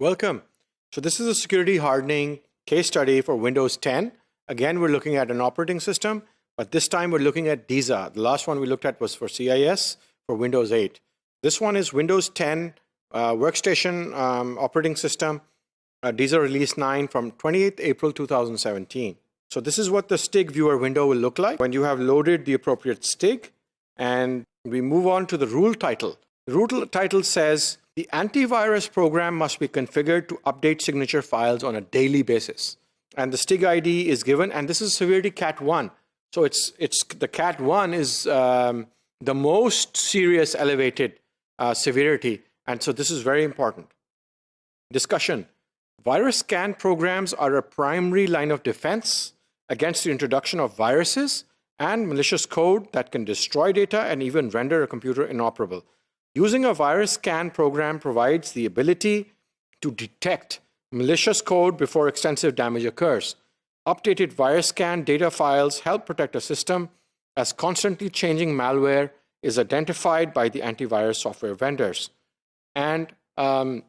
Welcome. So this is a security hardening case study for Windows 10. Again, we're looking at an operating system, but this time we're looking at DISA. The last one we looked at was for CIS for Windows 8. This one is Windows 10 workstation operating system, DISA release 9 from 28th April 2017. So this is what the STIG viewer window will look like when you have loaded the appropriate STIG. And we move on to the rule title. The rule title says, the antivirus program must be configured to update signature files on a daily basis. And the STIG ID is given, and this is severity Cat 1. So it's the Cat 1 is the most serious elevated severity. And so this is very important. Discussion. Virus scan programs are a primary line of defense against the introduction of viruses and malicious code that can destroy data and even render a computer inoperable. Using a virus scan program provides the ability to detect malicious code before extensive damage occurs. Updated virus scan data files help protect a system as constantly changing malware is identified by the antivirus software vendors. And the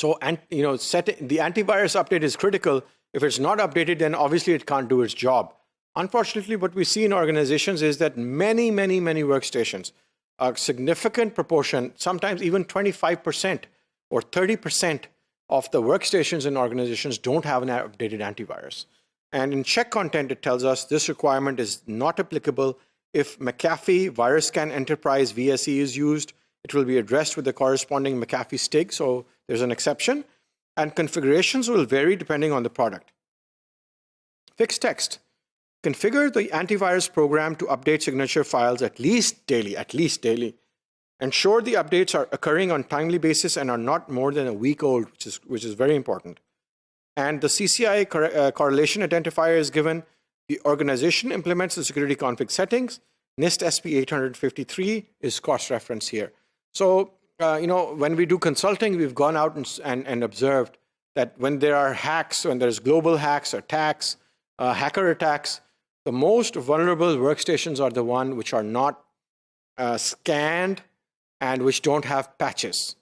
antivirus update is critical. If it's not updated, then obviously it can't do its job. Unfortunately, what we see in organizations is that many workstations, a significant proportion, sometimes even 25% or 30% of the workstations in organizations don't have an updated antivirus. And in check content, it tells us this requirement is not applicable if McAfee Virus Scan Enterprise VSE is used. It will be addressed with the corresponding McAfee STIG, so there's an exception. And configurations will vary depending on the product. Fixed text. Configure the antivirus program to update signature files at least daily. Ensure the updates are occurring on a timely basis and are not more than a week old, which is very important. And the CCI correlation identifier is given. The organization implements the security config settings. NIST SP 853 is cross-reference here. So, when we do consulting, we've gone out and observed that when there are hacks, when there's global hacks, attacks, hacker attacks, the most vulnerable workstations are the ones which are not scanned and which don't have patches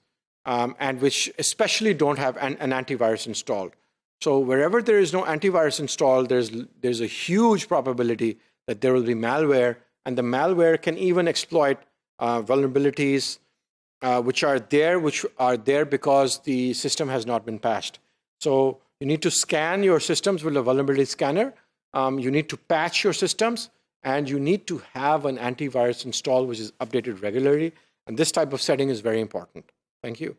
and which especially don't have an antivirus installed. So wherever there is no antivirus installed, there's a huge probability that there will be malware, and the malware can even exploit vulnerabilities which are there because the system has not been patched. So you need to scan your systems with a vulnerability scanner. You need to patch your systems, and you need to have an antivirus installed which is updated regularly. And this type of setting is very important. Thank you.